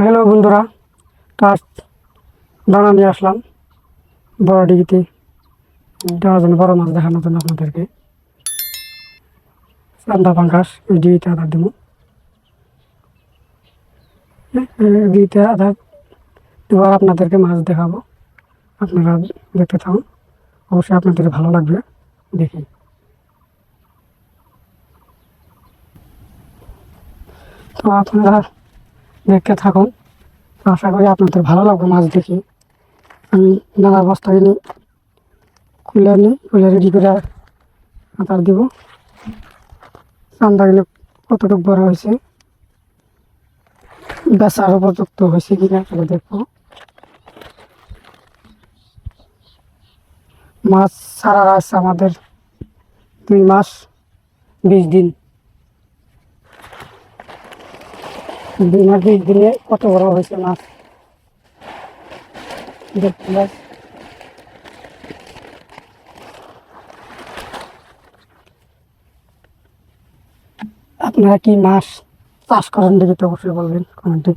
Hello বন্ধুরা, আজ দানা নিয়ে আসলাম বড় ডিগিতে দেওয়ার জন্য, বড় মাছ দেখানোর জন্য আপনাদেরকে। চান্দা পাঙ্কাশ এই ডিগিতে আধার দেবো, ডিগিতে আধার দেওয়ার আপনাদেরকে মাছ দেখাবো। আপনারা দেখতে থাকুন, অবশ্যই আপনাদের ভালো লাগবে দেখি। তো আপনারা দেখতে থাকুন, আশা করি আপনাদের ভালো লাগবে মাছ দেখি। আমি দানার বস্তা কিনে খুলে রেডি করে আধার দিব। চান্দা গেলে কতটুকু বড় হয়েছে, বেচার উপযুক্ত হয়েছে কিনা সেটা দেখবো। মাছ ছাড়া আছে আমাদের 2 মাস 20 দিন। 2 মাস 20 দিনে কত বড় হয়েছে মাছ দেখতে পাই। আপনারা কি মাছ চাষ করেন দেখি তো অবশ্যই বলবেন কমেন্টে।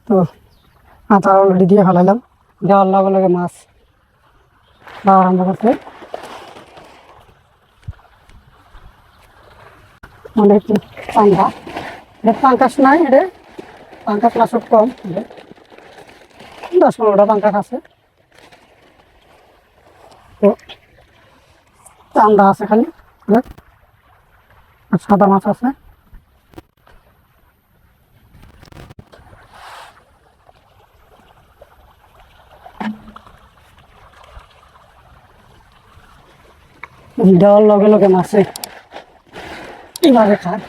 তো আচার অলরেডি দিয়ে ফেলাইলাম, দেওয়ার লগে লগে মাছ দেওয়া আরম্ভ করতে। অনেক চাঙ্গা, এটা পাঙ্কাশ নাই, এটা পাঙ্কাশ লাসক কম, 10-15টা পাঙ্কাশ আছে। তো চান্দা আছে খালি, আর সাদা মাছ আছে। দেওয়ার লগে লগে মাছে এইভাবে খায়।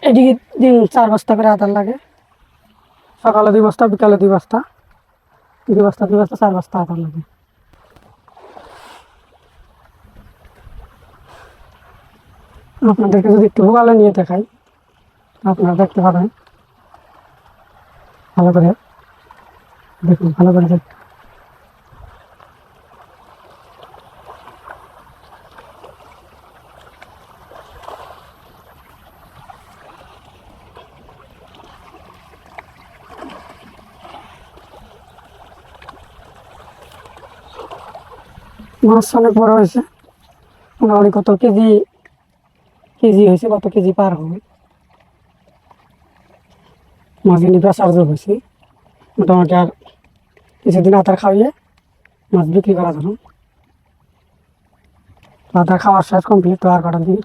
এদিকে দিন 4 বস্তা করে আদার লাগে, সকালে 2 বস্তা, বিকালে 2 বস্তা, 2 বস্তা 2 বস্তা 4 বস্তা আদার লাগে। আপনাদেরকে যদি একটু ভোগালে নিয়ে দেখাই, আপনারা দেখতে পাবেন। ভালো করে দেখুন, ভালো করে দেখুন। মাছ অনেক বড় হয়েছে, মোটামুটি কত কেজি কেজি হয়েছে, কত কেজি পার হবে মাছ এনে বেচার যোগ হয়েছে। মোটামুটি আর কিছুদিন আদার খাইয়ে মাছ বিক্রি করা যাবে। আদার খাওয়ার শেষ কমপ্লিট, তো আর কটা দিন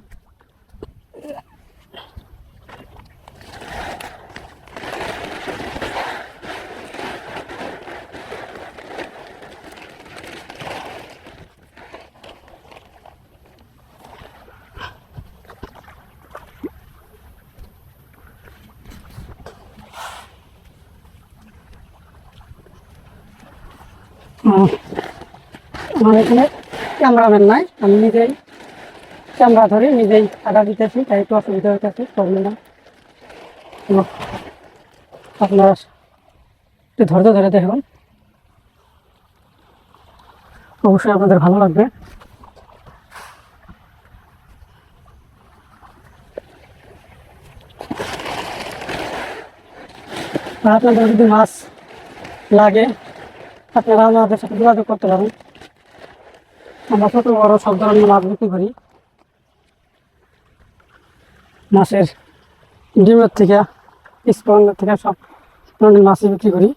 আমার এখানে ক্যামেরাম্যান নাই, আমি নিজেই ক্যামেরা ধরে নিজেই আদা দিতেছি, তাই একটু অসুবিধা হইতেছে, প্রবলেম না। আপনারা একটু ধৈর্য ধরে দেখুন, অবশ্যই আপনাদের ভালো লাগবে। আর আপনাদের যদি মাছ লাগে, আপনারা আমাদের সাথে যোগাযোগ করতে পারেন। আমরা ছোট বড় সব ধরনের মাছ বিক্রি করি। মাছের ডিমের থেকে স্পনের থেকে সব ধরনের মাছই বিক্রি করি,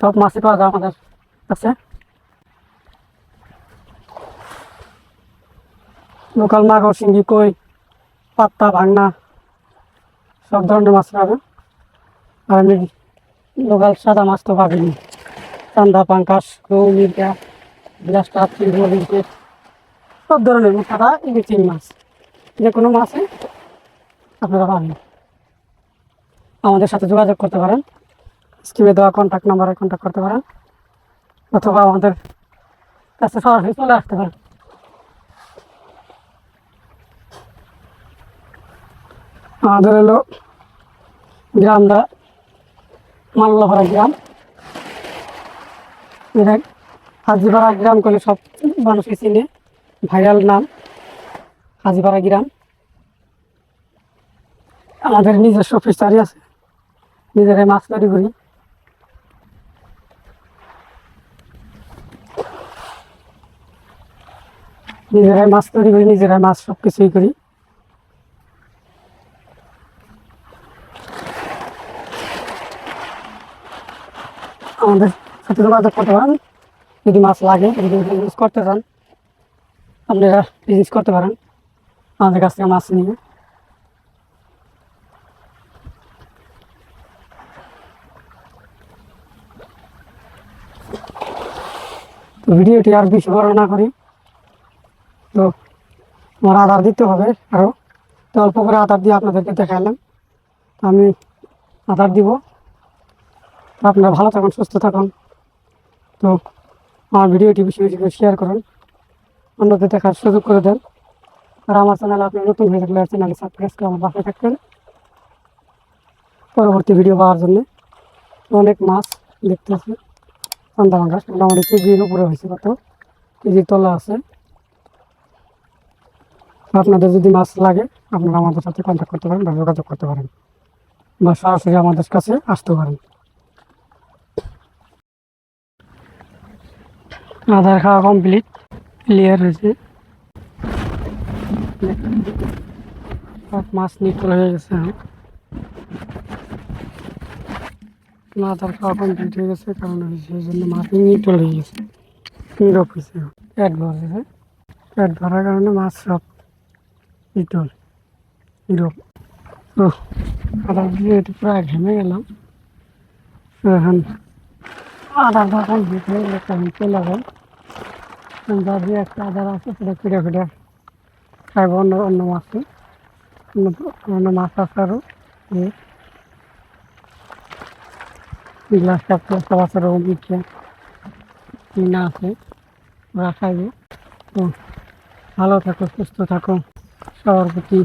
সব মাছই পাওয়া যায় আমাদের কাছে। লোকাল মাগুর, শিঙ্গি, কই, পাত্তা, ভাঙনা সব ধরনের মাছ পাবেন। আর আমি লোকাল সাদা মাছ তো পাবেনি, চান্দা, পাঙ্কাশ, রৌ, মির্গা, গ্লাস কাপ, চিংড়ি, সব ধরনের সাদা ইলিশ মাছ, যে কোনো মাছই আপনারা পাবেন। আমাদের সাথে যোগাযোগ করতে পারেন, স্ক্রিনে দেওয়া কন্ট্যাক্ট নাম্বারে কন্ট্যাক্ট করতে পারেন, অথবা আমাদের কাছে সরাসরি চলে আসতে পারেন। আমাদের হলো গ্রামটা মাল্লাপাড়া গ্রাম, এটা হাজিপাড়া গ্রাম করলে সব মানুষকে চিনে, ভাইরাল নাম হাজিপাড়া গ্রাম। আমাদের নিজস্ব ফিশারি আছে, নিজেরাই মাছ তৈরি করি। নিজেরাই মাছ সব কিছুই করি। আমাদের সাথে যোগাযোগ করতে পারেন যদি মাছ লাগে, যদি বিজনেস করতে চান আপনারা বিজনেস করতে পারেন আমাদের কাছ থেকে মাছ নিয়ে। তো ভিডিওটি আর বেশি বড় না করি, তো আমার আধার দিতে হবে আরও, তো অল্প করে আধার দিয়ে আপনাদেরকে দেখালাম। আমি আধার দিব, আপনারা ভালো থাকুন, সুস্থ থাকুন। তো আমার ভিডিওটি বেশি বেশি করে শেয়ার করুন, অন্যদের দেখার সুযোগ করে দেন। আর আমার চ্যানেল আপনি নতুন হয়ে থাকলে চ্যানেলটি সাবস্ক্রাইব করে আমার পাশে থাকবেন পরবর্তী ভিডিও পাওয়ার জন্য। অনেক মাছ দেখতেছি, চান্দা পাঙ্গাস মোটামুটি কেজির উপরে হয়েছে, কত কেজির তলা আছে। আপনাদের যদি মাছ লাগে আপনারা আমাদের সাথে কন্ট্যাক্ট করতে পারেন বা যোগাযোগ করতে পারেন বা সরাসরি আমাদের কাছে আসতে পারেন। আধার খাওয়া কমপ্লিট, ক্লিয়ার হয়েছে, সব মাছ নিকল হয়ে গেছে। আধার খাওয়া কমপ্লিট হয়ে গেছে, কারণ সেই জন্য মাছ নিকল হয়ে গেছে, নীরব হয়েছে, পেট ভরেছে। পেট ভরার কারণে মাছ সব নিটল নীরব। তো আধার দিয়ে একটু প্রায় ঘেমে গেলাম। এখন আধার খাওয়া কমপ্লিট হয়ে গেলে আমি চলে যাই। যে একটা আধার আছে সেটা ফিরে ফিরে খাইব অন্য অন্য মাছে, অন্য মাছ আছে আরও। গ্লাসটা সব আছে রকম ইচ্ছে কিনা আছে, ওরা খাইবে। তো ভালো থাকো, সুস্থ থাকো, সবার প্রতি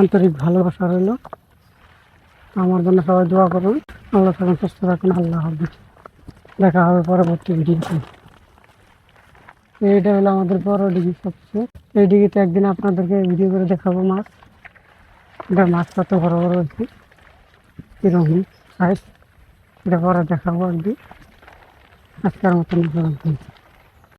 আন্তরিক ভালোবাসা রইল। আমার জন্য সবাই দোয়া করুন। ভালো থাকুন, সুস্থ থাকুন, আল্লাহ হাফেজ। দেখা হবে পরবর্তী ভিডিওতে। এইটা হলো আমাদের বড় ডিগি সবচেয়ে। এই ডিগিতে একদিন আপনাদেরকে ভিডিও করে দেখাবো মাছ, এটা মাছ কত বড় বড় হয়েছে, এরকম সাইজ, এটা পরে দেখাবো একদিন। আজকের মতন।